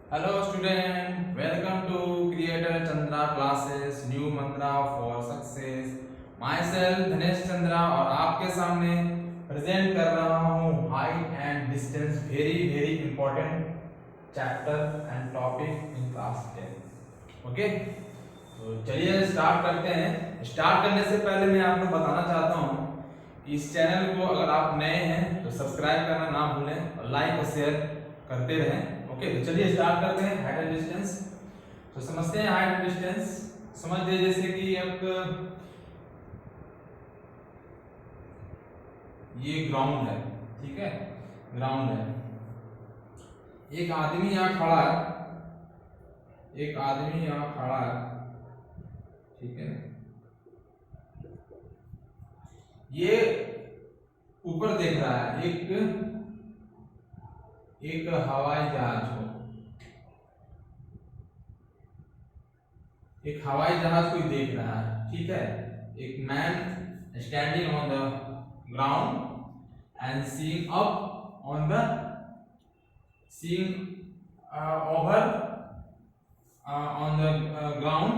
Hello student, welcome to Creator Chandra classes New Mantra for Success. Myself धनेश चंद्रा और आपके सामने present कर रहा हूँ height and distance very important chapter and topic in class 10. Okay, तो चलिए स्टार्ट करते हैं. स्टार्ट करने से पहले मैं आपको बताना चाहता हूँ कि इस चैनल को अगर आप नए हैं तो सब्सक्राइब करना ना भूलें और लाइक और शेयर करते रहें. ओके, तो चलिए स्टार्ट करते हैं. Height and distance. तो समझते हैं हाइट एंड डिस्टेंस. समझिए जैसे कि एक ये ग्राउंड है, ठीक है, ग्राउंड है. एक आदमी यहाँ खड़ा है, एक आदमी यहाँ खड़ा है, ठीक है. ये ऊपर देख रहा है, एक हवाई जहाज हो, एक हवाई जहाज कोई देख रहा है, ठीक है. एक man standing on the ground and seeing up on the seeing over on the ground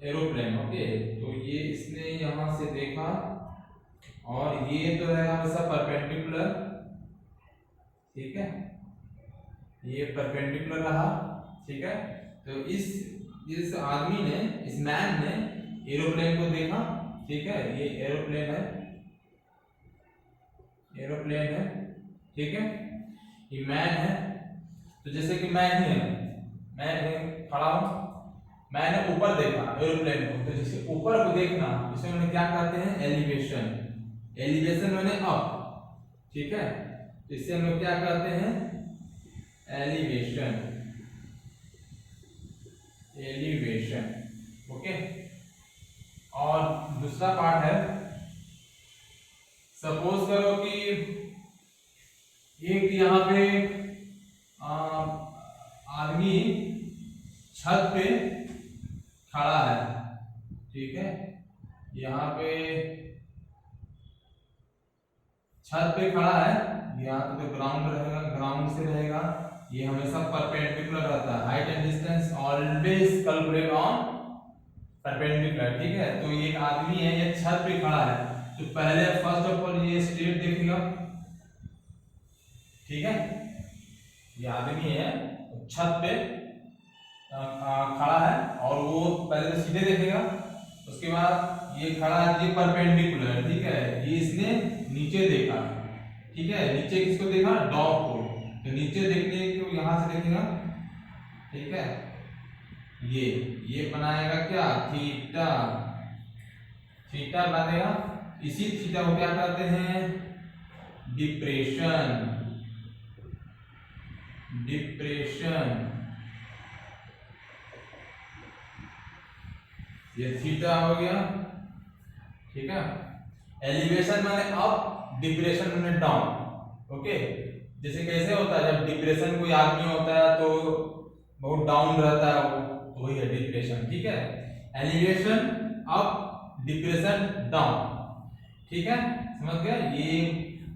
aeroplane. Okay, तो ये इसने यहां से देखा और ये तो है हमेशा परपेंडिकुलर, ठीक है, ये परपेंडिकुलर रहा, ठीक है. तो इस आदमी ने, इस मैन ने एरोप्लेन को देखा, ठीक है. ये एरोप्लेन है, एरोप्लेन है, ठीक है. ये मैन है. तो जैसे कि मैं ही है, मैं खड़ा हूं, मैंने ऊपर देखा एरोप्लेन को. तो जैसे ऊपर को देखना, इसे मैंने क्या कहते हैं, एलिवेशन. एलिवेशन मैंने अप, ठीक है. तो इसे हम लोग क्या कहते हैं, एलिवेशन. एलिवेशन. ओके. और दूसरा पार्ट है, सपोज करो कि एक यहाँ पे आदमी छत पे खड़ा है, ठीक है. यहाँ पे छत पे खड़ा है. यहाँ तो ग्राउंड रहेगा, ग्राउंड से रहेगा, ये हमेशा परपेंडिकुलर रहता है. Height and distance always calculate on perpendicular, ठीक है. तो ये एक आदमी है, ये छत पे खड़ा है, तो पहले फर्स्ट ऑफ ऑल ये स्ट्रेट देखेगा, ठीक है. ये आदमी है छत पे खड़ा है और वो पहले तो सीधे देखेगा, उसके बाद ये खड़ा है, ये परपेंडिकुलर, ठीक है. ये इसने नीचे देखा, ठीक है. नीचे किसको देखा, डॉग को. तो नीचे देखने को यहां से देखेगा, ठीक है. ये बनाएगा क्या, थीटा. थीटा बना देगा. इसी थीटा को क्या कहते हैं, डिप्रेशन. डिप्रेशन. ये थीटा हो गया, ठीक है. एलिवेशन माने अप, डिप्रेशन माने डाउन. ओके, जैसे कैसे होता है, जब डिप्रेशन कोई आदमी होता है तो बहुत डाउन रहता है वो, तो वही है डिप्रेशन, ठीक है. एलिवेशन अप, डिप्रेशन डाउन, ठीक है. समझ गया. ये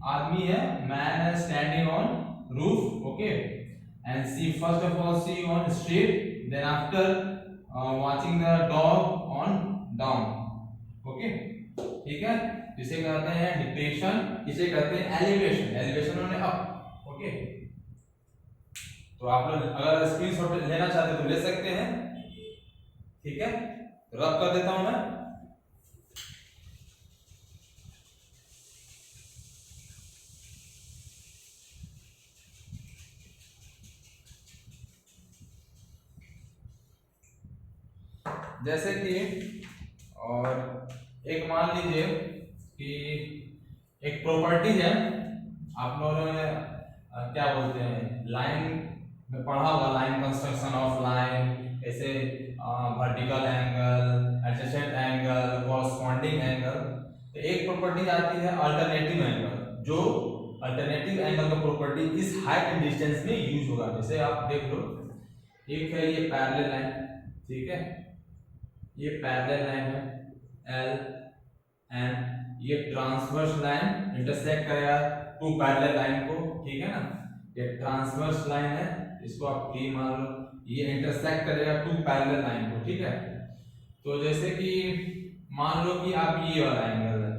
आदमी है, मैन है standing on roof. Okay, and see first of all see on straight, then after watching the dog on down. Okay, ठीक है. इसे कहते हैं डिप्रेशन, इसे कहते हैं एलिवेशन. एलिवेशन माने अप. ओके, तो आप लोग अगर स्क्रीनशॉट लेना चाहते तो ले सकते हैं, ठीक है. रब कर देता हूं मैं. जैसे कि और एक मान लीजिए कि एक प्रॉपर्टी है, आप लोगों ने क्या बोलते हैं, लाइन में पढ़ा होगा, लाइन कंस्ट्रक्शन ऑफ लाइन, ऐसे vertical angle, adjacent angle, corresponding angle. तो एक प्रॉपर्टी आती है अल्टरनेटिव एंगल, जो अल्टरनेटिव एंगल का प्रॉपर्टी इस हाइट एंड डिस्टेंस में यूज होगा. जैसे आप देख लो, एक है ये पैरेलल लाइन, ठीक है. ये पैरेलल लाइन है एल, एंड ये ट्रांसवर्स लाइन इंटरसेक्ट करेगा टू पैरेलल लाइन को, ठीक है ना. ये ट्रांसवर्स लाइन है इसको आप T मान लो, ये इंटरसेक्ट करेगा टू पैरेलल लाइन को, ठीक है। तो जैसे कि मान लो कि आप ये वाला एंगल है,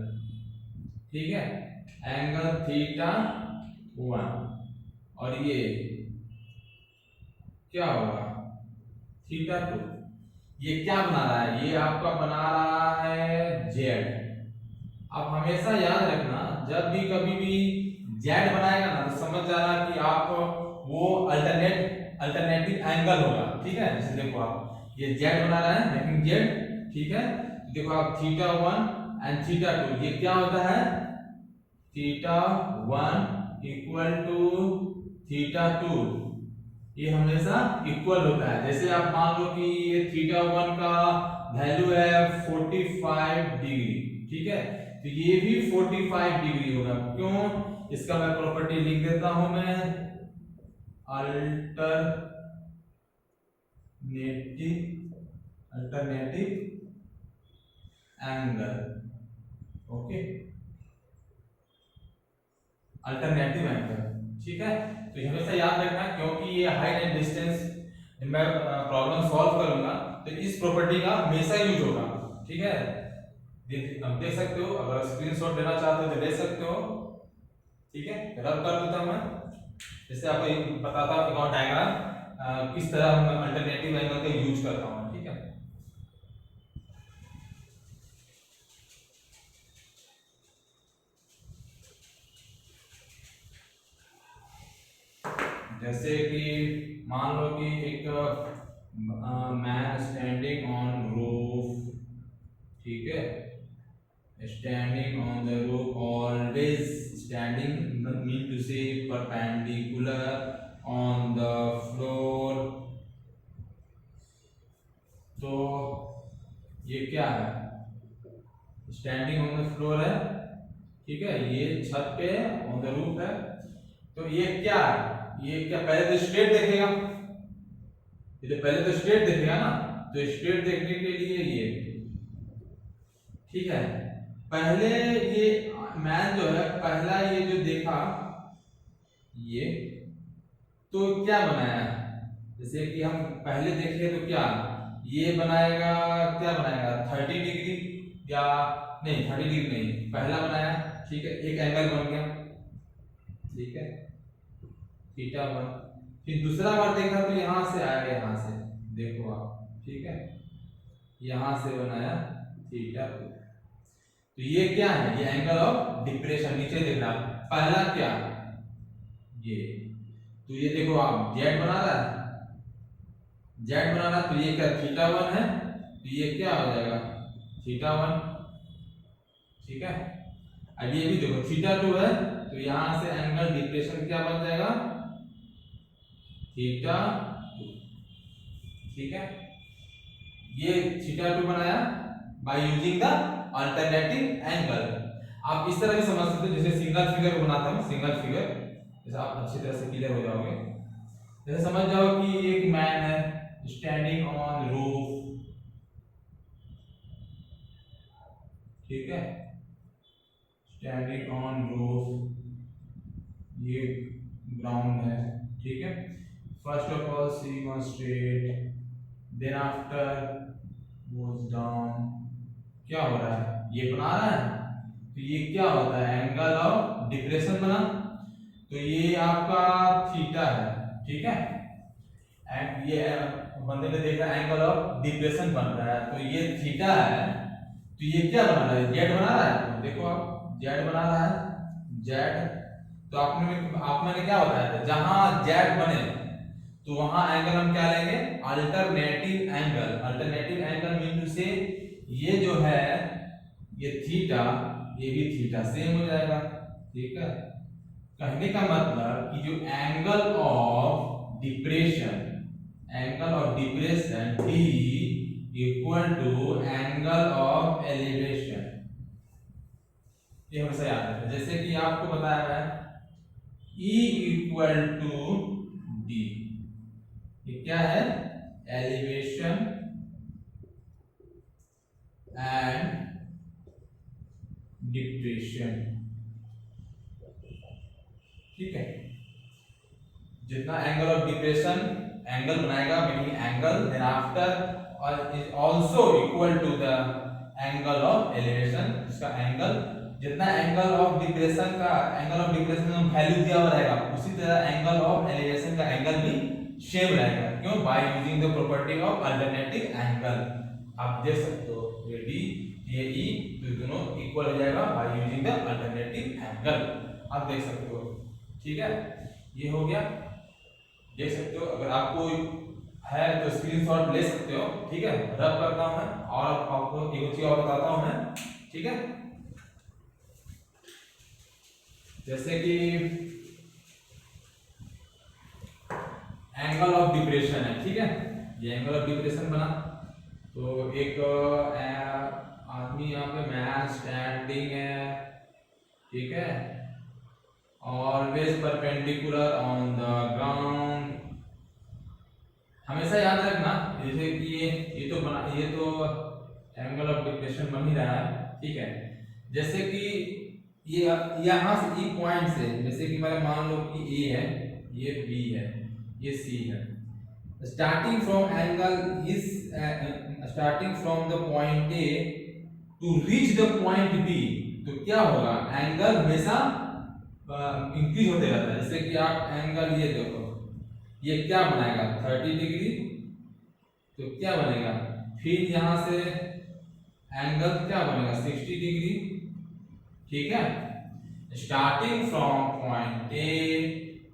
ठीक है, एंगल थीटा 1 और ये क्या होगा थीटा 2। ये क्या बना रहा है, ये आपका बना रहा है जेड। आप हमेशा याद रखना जब भी कभी भी जेड बनाएगा ना तो समझ जाना कि आप वो अल्टरनेटिव एंगल होगा, ठीक है। जैसे देखो आप ये जेड बना रहा है लेकिन जेड, ठीक है। देखो आप थीटा 1 एंड थीटा 2 ये क्या होता है, थीटा 1 इक्वल टू थीटा 2, ये हमेशा इक्वल होता है। जैसे आप मान लो कि ये थीटा 1 का वैल्यू है 45 डिग्री, ठीक है, तो ये भी 45 डिग्री होगा। क्यों, इसका मैं प्रॉपर्टी लिख देता हूं मैं, alternative angle, okay, alternative angle, ठीक है। तो हमेशा याद रखना क्योंकि ये हाइट एंड डिस्टेंस मैं प्रॉब्लम सॉल्व करूंगा तो इस प्रॉपर्टी का हमेशा यूज होगा, ठीक है। अब देख सकते हो, अगर स्क्रीनशॉट लेना चाहते हो तो ले सकते हो, ठीक है। रब कर देता हूं मैं, जैसे आपको बताता हूं एक और डायग्राम किस तरह हम अल्टरनेटिव एंगल का यूज करता हूं, ठीक है। जैसे कि मान लो कि एक मैन स्टैंडिंग ऑन रूफ, ठीक है, standing on the roof, always standing mean to say perpendicular on the floor. तो ये क्या है, स्टैंडिंग ऑन द फ्लोर है, ठीक है, ये छत पे ऑन द रूफ है। तो ये क्या है, ये क्या पहले तो स्ट्रेट देखेगा, ये तो पहले तो स्ट्रेट देखेगा ना, तो स्ट्रेट देखने के लिए ये, ठीक है, पहले ये मैन जो है पहला ये जो देखा ये, तो क्या बनाया, जैसे कि हम पहले देखे तो क्या ये बनाएगा, क्या बनाएगा 30 डिग्री या नहीं 30 डिग्री नहीं, पहला बनाया, ठीक है, एक एंगल बन गया, ठीक है, थीटा 1। फिर दूसरा बार देखा तो यहां से आएगा, यहां से देखो आप, ठीक है, यहां से बनाया थीटा 2। तो ये क्या है, ये एंगल ऑफ डिप्रेशन, नीचे देख रहा पहला क्या ये, तो ये देखो आप जेड बना रहा है, जेड बना रहा, तो ये क्या थीटा 1 है, तो ये क्या हो जाएगा थीटा 1, ठीक है। अब ये भी देखो थीटा 2 है, तो यहां से एंगल डिप्रेशन क्या बन जाएगा थीटा 2, ठीक है। ये थीटा 2 बनाया bye using the alternative angle. आप इस तरह भी समझ सकते हो, जैसे सिंगल फिगर बनाता हूं, सिंगल फिगर, जैसे आप अच्छी तरह से क्लियर हो जाओगे। जैसे समझ जाओ कि एक मैन है स्टैंडिंग ऑन रूफ, ठीक है, स्टैंडिंग ऑन रूफ, ये ग्राउंड है, ठीक है। First of all see one straight, then after goes down, क्या हो रहा है ये बना रहा है, तो ये क्या होता है एंगल ऑफ डिप्रेशन बना, तो ये आपका थीटा है, ठीक है। एंड ये बंदे ने देखा एंगल ऑफ डिप्रेशन बन रहा है, तो ये थीटा है, तो ये क्या बना रहा है जेड बना रहा है, तो देखो आप जेड बना रहा है, जेड। तो आपने क्या बताया था, जहां जेड बने तो वहां एंगल हम क्या लेंगे alternative angle. Alternative angle mean to say ये जो है ये थीटा, ये भी थीटा सेम हो जाएगा, ठीक है। कहने का मतलब कि जो angle of depression, angle of depression D equal to angle of elevation, ये हमेशा याद रखें। जैसे कि आपको बताया है E इक्वल टू डी, ये क्या है एलिवेशन एंड डिप्रेशन, ठीक है। जितना एंगल ऑफ डिप्रेशन एंगल बनाएगा meaning angle then after is also equal to the angle of elevation, इसका एंगल जितना एंगल ऑफ डिप्रेशन का वैल्यू दिया हुआ रहेगा उसी तरह एंगल ऑफ एलिवेशन का एंगल भी सेम रहेगा। क्यों? By using the property of alternative angle. आप देख सकते हो ये डी ये ई तो दोनों इक्वल हो जाएगा bye using the alternative angle. आप देख सकते हो, ठीक है, ये हो गया। देख सकते हो, अगर आपको है तो स्क्रीनशॉट ले सकते हो, ठीक है। रब करता हूं मैं और आपको एक चीज और बताता हूं मैं, ठीक है। जैसे कि एंगल ऑफ डिप्रेशन है, ठीक है, ये एंगल ऑफ डिप्रेशन बना तो एक आदमी यहाँ पे मैन स्टैंडिंग है, ठीक है, always perpendicular on the ground. हमेशा याद रखना जैसे कि ये तो एंगल ऑफ डिप्रेशन बन ही रहा है, ठीक है। जैसे कि ये यहाँ से ई पॉइंट से, जैसे कि मैंने मान लो कि ए है, ये बी है, ये सी है, starting from angle is starting from the point A to reach the point B, तो क्या होगा, एंगल हमेशा इंक्रीज होते रहता है। जैसे कि आप एंगल ये देखो, ये क्या बनाएगा 30 डिग्री, तो क्या बनेगा, फिर यहां से एंगल क्या बनेगा 60 डिग्री, ठीक है। Starting from point A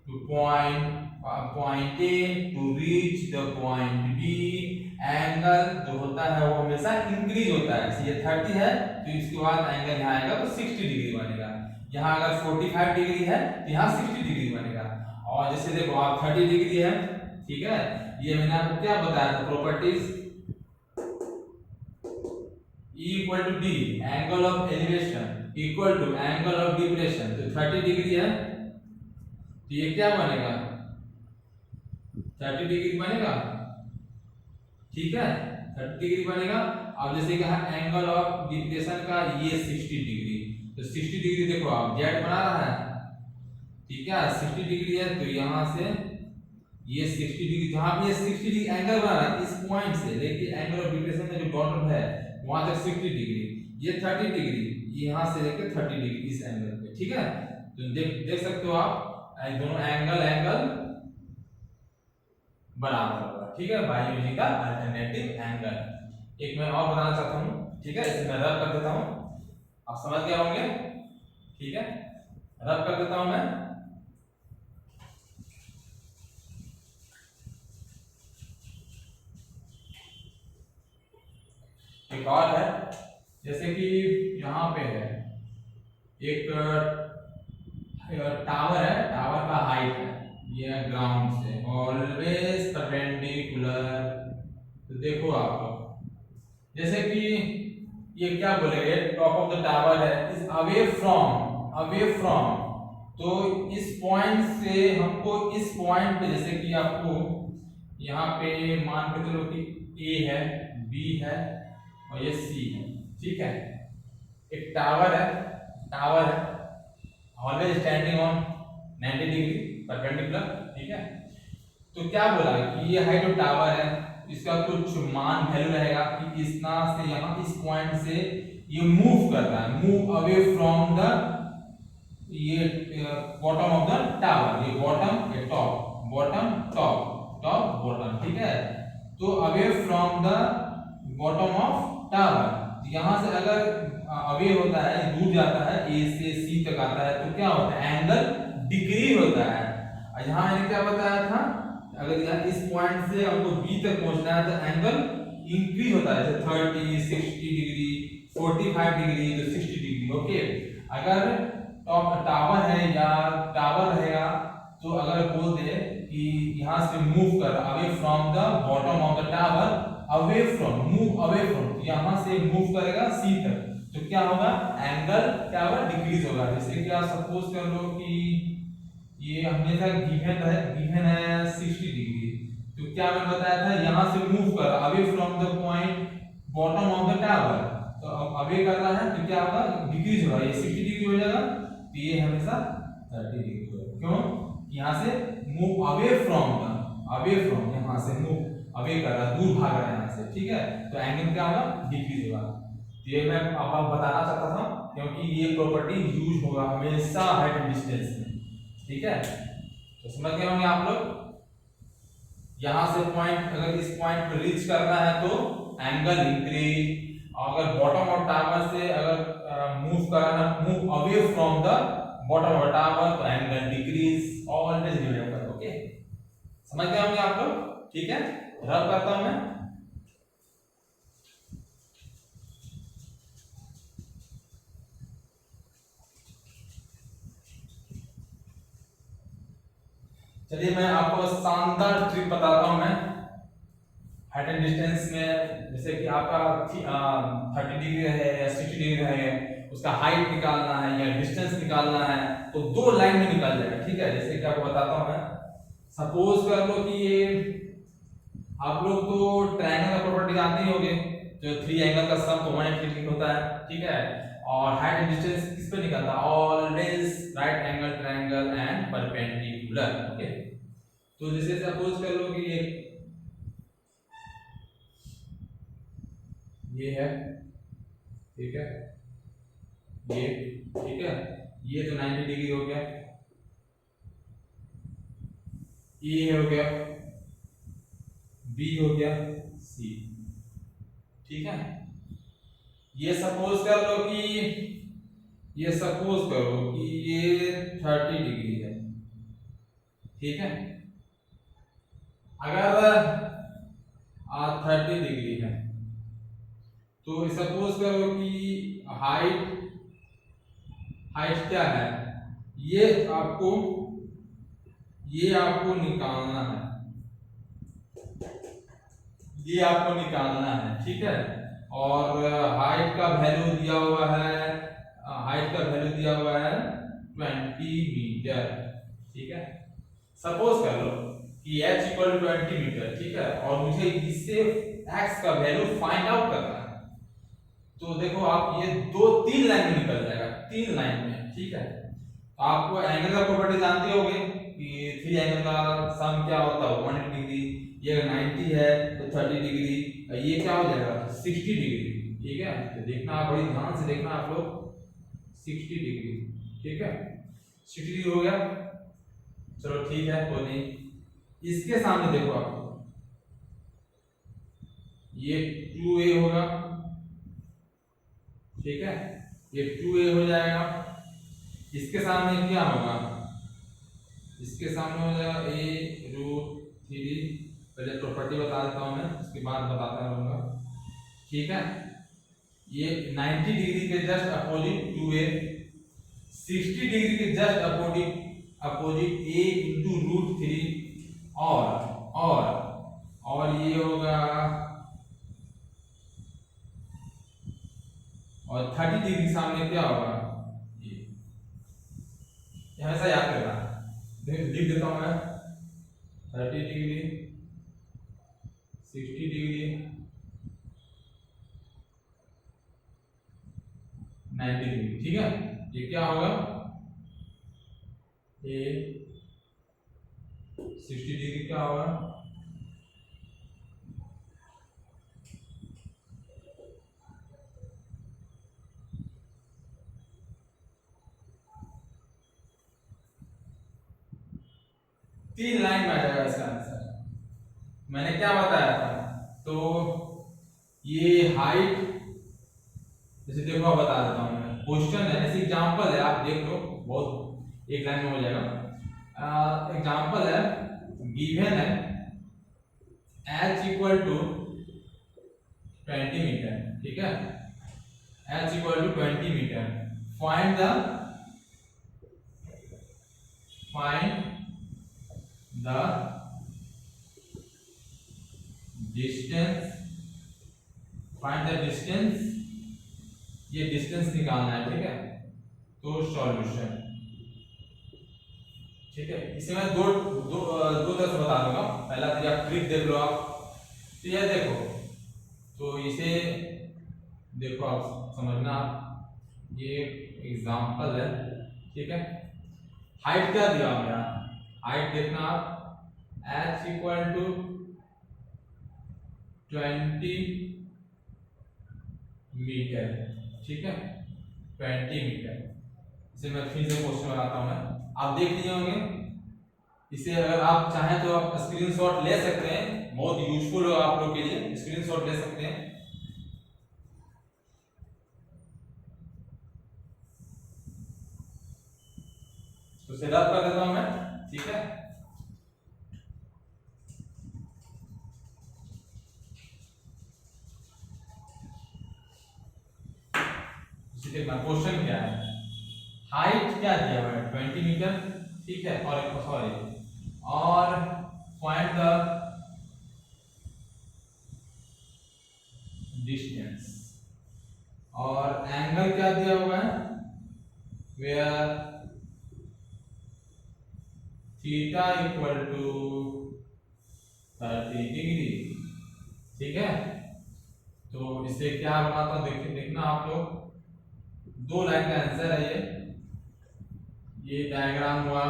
to point A to reach the point B, angle जो होता है वो हमेशा इंक्रीज होता है। ये 30 है तो इसके बाद एंगल यहाँ आएगा तो 60 डिग्री बनेगा। यहाँ अगर 45 डिग्री है तो यहाँ 60 डिग्री बनेगा। और जैसे देखो आप 30 डिग्री है, ठीक है, ये मैंने आपको क्या बताया था properties, E equal to the angle of elevation equal to angle of depression, तो 30 डिग्री है तो ये क्या बनेगा 30 डिग्री बनेगा, ठीक है, 30 डिग्री बनेगा। अब जैसे कहा एंगल ऑफ डिप्रेशन का ये 60 डिग्री, तो 60 डिग्री देखो आप जेड बना रहा है, ठीक है, 60 डिग्री है तो यहाँ से ये 60 डिग्री, जहां पे ये 60 डिग्री एंगल बना रहा है इस पॉइंट से लेके एंगल ऑफ डिप्रेशन का जो डॉट है वहां तक 60 डिग्री, ये 30 डिग्री, ये यहां से लेके 30 डिग्री इस एंगल पे, ठीक है। तो देख सकते हो आप दोनों एंगल बराबर होगा, ठीक है, bye using the alternative angle. एक मैं और बताना चाहता हूं, ठीक है, इसे मैं रब कर देता हूं, आप समझ गए होंगे, ठीक है, रब कर देता हूं मैं। एक और है, जैसे कि यहाँ पे है एक टावर है, टावर का हाइट है ये ग्राउंड से ऑलवेज परपेंडिकुलर, तो देखो आप जैसे कि ये क्या बोलेंगे टॉप ऑफ द टावर है इज अवे फ्रॉम, तो इस पॉइंट से हमको इस पॉइंट पे, जैसे कि आपको यहाँ पे मान के चलो कि ए है, बी है और ये सी है, ठीक है। एक टावर है always standing on 90 degree perpendicular, ठीक है। तो क्या बोला कि ये हाइट ऑफ टावर है, इसका कुछ मान वैल्यू रहेगा कि इतना से यहाँ इस पॉइंट से ये मूव कर रहा है, मूव अवे फ्रॉम द ये बॉटम ऑफ द टावर, ये बॉटम ये टॉप, बॉटम टॉप बॉटम, ठीक है। तो away from the bottom of tower, यहाँ से अगर अवे होता है दूर जाता है ए से सी तक आता है तो क्या होता है एंगल डिक्रीज होता है। और यहाँ मैंने क्या बताया था, अगर यहाँ इस पॉइंट से हमको बी तक पहुंचना है तो एंगल इंक्रीज होता है, जैसे 30 60 डिग्री 45 डिग्री तो 60 डिग्री, ओके। अगर टावर है या टावर रहेगा तो अगर बोल दे कि यहाँ से मूव कर away from the bottom of the tower, away from यहाँ से मूव करेगा सी तक, तो क्या होगा एंगल क्या होगा डिक्रीज होगा। जैसे कि आप सपोज कर लो कि ये हमेशा गिवन है 60 डिग्री, तो क्या मैंने बताया था यहाँ से मूव कर away from the point bottom of the tower, तो अब अवे कर रहा है तो क्या होगा डिक्रीज होगा, ये 60 डिग्री हो जाएगा तो ये हमेशा 30 डिग्री होगा। क्यों? यहाँ से मूव अवे फ्रॉम यहाँ से मूव अवे कर रहा, दूर भाग रहा है यहाँ से, ठीक है, तो एंगल क्या होगा, डिक्रीज होगा। तो ये मैं आपको बताना चाहता था क्योंकि ये प्रॉपर्टी यूज होगा हमेशा हाइट एंड डिस्टेंस में, ठीक है। तो समझ गए होंगे आप लोग। यहाँ से पॉइंट, अगर इस पॉइंट पर रीच करना है तो एंगल इंक्रीज, अगर बॉटम ऑफ टावर से अगर मूव करना, move away from the bottom of tower, तो angle decrease, always remember, okay. समझ गए होंगे आप लोग, ठीक है। रब करता हूं मैं। चलिए मैं आपको शानदार ट्रिक बताता हूं मैं हाइट एंड डिस्टेंस में। जैसे कि आपका 30 डिग्री है या 60 डिग्री है, उसका हाइट निकालना है या डिस्टेंस निकालना है, तो दो लाइन में निकाल जाएगा, ठीक है। जैसे कि आपको बताता हूं मैं, सपोज कर लो कि ये आप लोग तो ट्रायंगल का प्रॉपर्टी जानते ही होंगे, जो 3 एंगल का सम तो 180 डिग्री होता है, ठीक है। और हाइट एंड डिस्टेंस किस पे निकलता है, always right angle triangle and perpendicular, okay. तो जैसे सपोज कर लो कि ये है, ठीक है, ये, ठीक है, ये तो 90 डिग्री हो गया, ए हो गया, बी हो गया, सी, ठीक है। ये सपोज कर लो कि ये 30 डिग्री है, ठीक है। अगर 30 डिग्री है तो सपोज करो कि हाइट क्या है, ये आपको निकालना है, ठीक है। और हाइट का वैल्यू दिया हुआ है, 20 मीटर, ठीक है। सपोज कर लो कि h इक्वल 20 मीटर, ठीक है, और मुझे इससे x का वैल्यू फाइंड आउट करना है। तो देखो आप ये 3 लाइन में निकल जाएगा, 3 लाइन में, ठीक है। आपको एंगल का प्रॉपर्टी जानते होंगे कि 3 एंगल का सम क्या होता है, 180 डिग्री, ये 90 है तो 30 डिग्री, ये क्या हो जाएगा 60 डिग्री, ठीक है। तो देखना, बड़ी ध्यान से देखना आप लोग, 60 डिग्री, ठीक है, 60 डिग्री हो गया, चलो ठीक है, कोई नहीं। इसके सामने देखो आप, ये 2a होगा, ठीक है, ये 2a हो जाएगा। इसके सामने क्या होगा, इसके सामने हो जाएगा a√3, पहले प्रॉपर्टी बता देता हूं मैं, उसके बाद बताता रहूंगा, ठीक है। ये 90 डिग्री के जस्ट अपोजिट 2a, 60 डिग्री के जस्ट अपोजिट a इंटू √3, और ये होगा, और 30 डिग्री सामने क्या होगा, ये हमेशा याद करना, लिख देता हूं मैं, 30 डिग्री, 60 डिग्री, 90 डिग्री, ठीक है। ये क्या होगा, ये 60 डिग्री क्या होगा, तीन लाइन में आ जाएगा इसका आंसर। मैंने क्या बताया था, तो ये हाइट, जैसे देखो आप बता देता हूं मैं, क्वेश्चन है, ऐसे एग्जांपल है, आप देख लो, बहुत एक लाइन में हो जाएगा। एग्जांपल है, गिवन है h इक्वल टू 20 मीटर, ठीक है, h equal to 20 metre, find the distance, ये डिस्टेंस निकालना है, ठीक है। तो सॉल्यूशन, ठीक है, इसे मैं दो तरह से बता दूंगा। पहला तो आप ट्रिक देख लो आप, तो ये देखो, तो इसे देखो आप समझना, ये एग्जांपल है, ठीक है। हाइट क्या दिया गया, हाइट देखना आप, h इक्वल टू 20 मीटर, ठीक है, 20 मीटर। इसे मैं फिर से क्वेश्चन बनाता हूँ मैं, आप देख लिए होंगे। इसे अगर आप चाहें तो आप स्क्रीनशॉट ले सकते हैं, बहुत यूजफुल होगा आप लोग के लिए, स्क्रीनशॉट ले सकते हैं। तो सेटअप कर देता हूं मैं, ठीक है। क्वेश्चन क्या है, हाइट क्या दिया हुआ है 20 मीटर, ठीक है, और सॉरी, और फाइंड द डिस्टेंस, और एंगल क्या दिया हुआ है, where theta equal to 30 degree, ठीक है। तो इससे क्या बनाता देखिए, देखना आप लोग, 2 लाइन का आंसर है ये डायग्राम हुआ,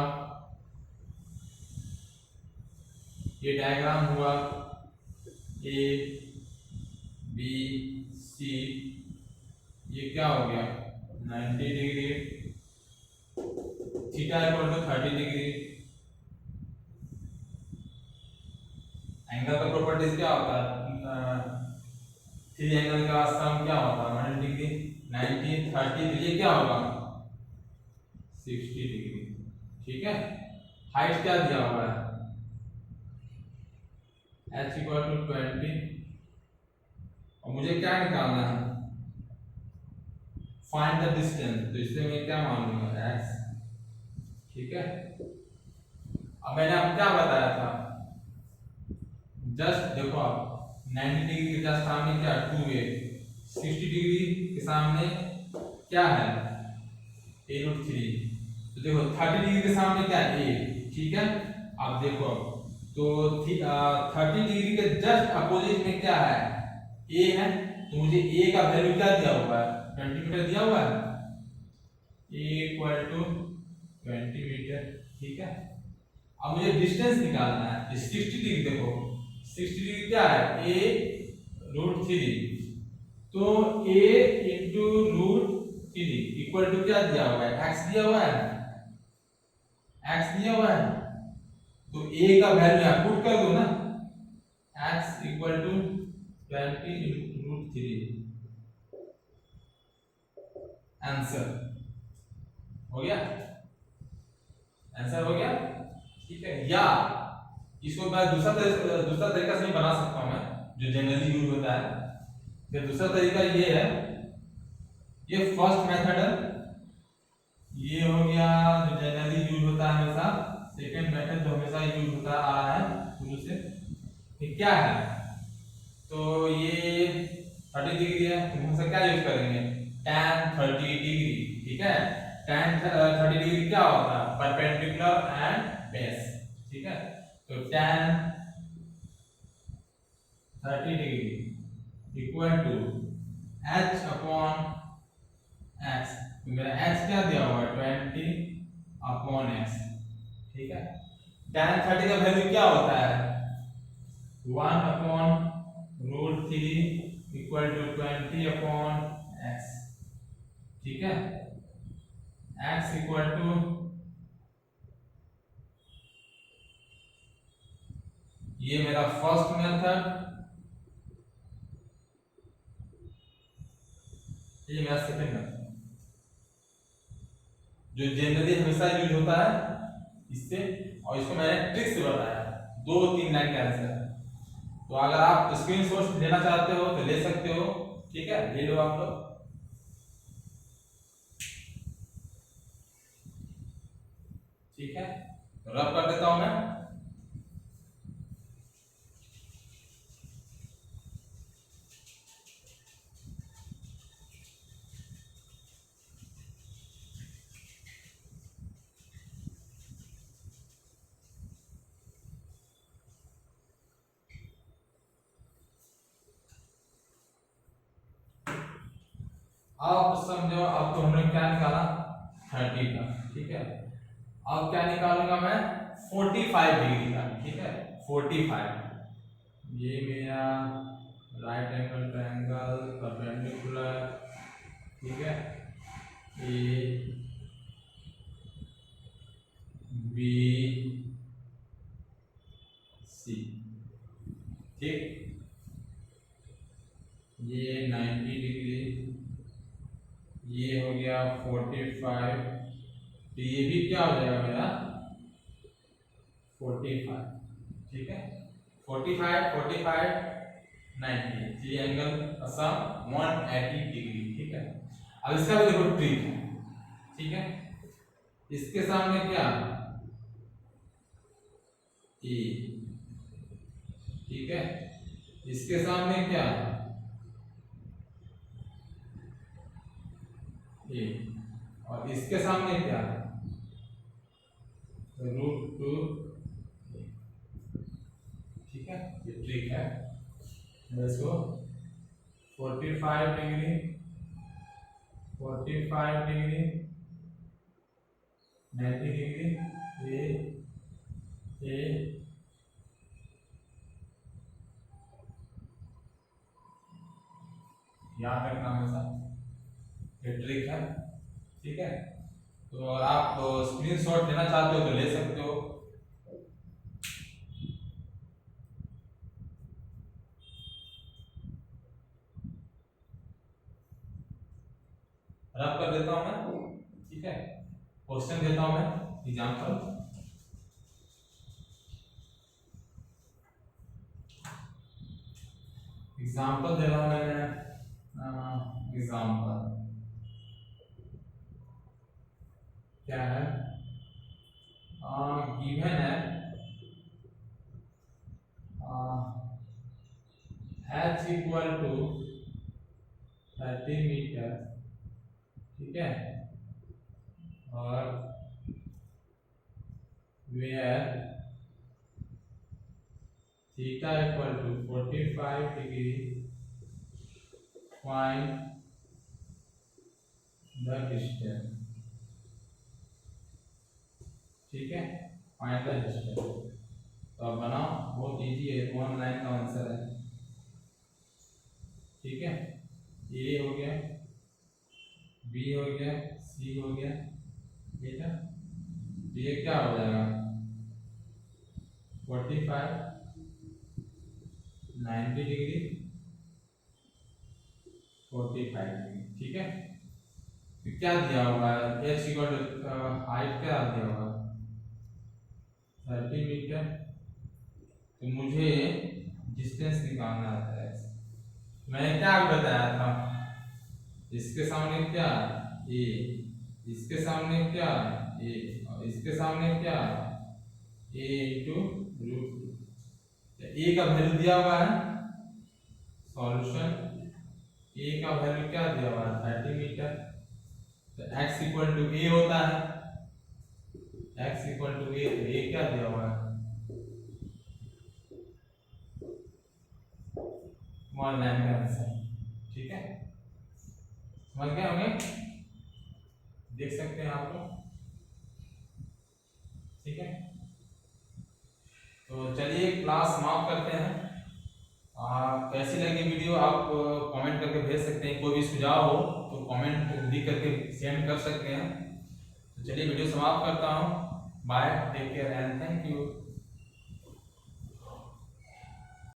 ये डायग्राम हुआ ए बी सी, ये क्या हो गया 90 degree, theta equal to 30 degree. Angle का प्रॉपर्टीज क्या होता है, थ्री एंगल का सम क्या होता है 1 डिग्री, 90 30, तो ये क्या होगा 60 डिग्री, ठीक है। हाइट क्या दिया हुआ है, h इक्वल टू 20, और मुझे क्या निकालना है, फाइंड द डिस्टेंस, तो इससे मैं क्या मानूंगा x, ठीक है। अब मैंने आपको क्या बताया था, जस्ट देखो आप 90 डिग्री के जस्ट सामने क्या 2a, 60 डिग्री के सामने क्या है a√3, तो देखो 30 डिग्री के सामने क्या a, ठीक है। अब देखो तो 30 डिग्री के जस्ट अपोजिट में क्या है a है, तो मुझे a का वैल्यू क्या दिया हुआ है 20 मीटर दिया हुआ है, a इक्वल टू 20 मीटर, ठीक है। अब मुझे डिस्टेंस निकालना है, 60 डिग्री, देखो 60 डिग्री क्या है a√3, तो a इंटू √3 इक्वल टू क्या दिया हुआ है x दिया हुआ है, x दिया हुआ है, तो a का वैल्यू यहाँ पुट कर दो ना, x इक्वल टू 20 √3, आंसर हो गया, आंसर हो गया, ठीक है। या इसको मैं दूसरा तरीका से भी बना सकता हूं मैं, जो जनरली यूज होता है। फिर दूसरा तरीका ये है, ये फर्स्ट मेथड है, ये हो गया जो जनरली यूज होता है हमेशा। सेकंड मेथड जो हमेशा यूज होता आ रहा है शुरू से, ये क्या है, तो ये 30 डिग्री है, तो हम क्या यूज करेंगे tan 30 डिग्री, ठीक है। tan 30 डिग्री क्या होता है परपेंडिकुलर एंड बेस, ठीक है। तो tan 30 degree equal to h upon x, तो मेरा h क्या दिया हुआ है 20 अपॉन x, ठीक है। tan 30 का वैल्यू क्या होता है 1 upon √3 equal to 20 upon x, ठीक है। x इक्वल टू ये मेरा फर्स्ट मेथड, ये मेरा सेकंड मेथड, जो जनरली हमेशा यूज होता है इससे, और इसको मैंने ट्रिक से बताया 2-3 लाइन का आंसर। तो अगर आप स्क्रीनशॉट लेना चाहते हो तो ले सकते हो, ठीक है, ले लो आप लोग, ठीक है। रब कर देता हूं मैं, अब समझो, अब तो हमने क्या निकाला 30 का, ठीक है। अब क्या निकालूंगा मैं 45 डिग्री का, ठीक है 45। ये मेरा राइट एंगल ट्रायंगल परपेंडिकुलर, ठीक है, ए बी सी, ठीक। ये 90 डिग्री, ये हो गया 45, तो ये भी क्या हो जाएगा मेरा 45, ठीक है 45 45 90, ये एंगल असम 180 डिग्री, ठीक है। अब इसका भी देखो ट्रिक है, ठीक है। इसके सामने क्या ए, ठीक है, इसके सामने क्या ए, और इसके सामने क्या √2, ठीक है, ये ट्रिक है। इसको 45 डिग्री 45 डिग्री 90 डिग्री ए याद रखना हमेशा, ये ट्रिक है, ठीक है। तो अगर आप स्क्रीनशॉट लेना चाहते हो तो ले सकते हो। रब कर देता हूं मैं, ठीक है। क्वेश्चन देता हूं मैं एग्जांपल, एग्जांपल दे रहा हूं मैंने, एग्जांपल क्या है, गिवन है h इक्वल टू 30 मीटर, ठीक है, और where theta equal to 45 degree, find the distance, ठीक है, फाइंड द डिस्टेंस। तो अब बनाओ, बहुत इजी है, 1 लाइन का आंसर है, ठीक है। ए हो गया, बी हो गया, सी हो गया, ठीक है। ये क्या हो जाएगा 45 90 डिग्री 45 डिग्री, ठीक है। तो क्या दिया होगा h इक्वल टू हाइट क्या दिया होगा 30 मीटर, तो मुझे डिस्टेंस निकालना है। मैंने क्या बताया था, इसके सामने क्या ए, इसके सामने क्या ए, और इसके सामने क्या ए इंटू √2। ए का वैल्यू दिया हुआ है, सॉल्यूशन ए का वैल्यू क्या दिया हुआ है 30 मीटर, तो x इक्वल टू ए होता है, x इक्वल टू ए, तो ए क्या दिया हुआ है 1 लाइन का आंसर, ठीक है। समझ गए होंगे, देख सकते हैं आप लोग, ठीक है। तो चलिए क्लास समाप्त करते हैं। कैसी लगी वीडियो आप कमेंट करके भेज सकते हैं, कोई भी सुझाव हो तो कमेंट लिख करके सेंड कर सकते हैं। तो चलिए वीडियो समाप्त करता हूँ, bye, take care and thank you.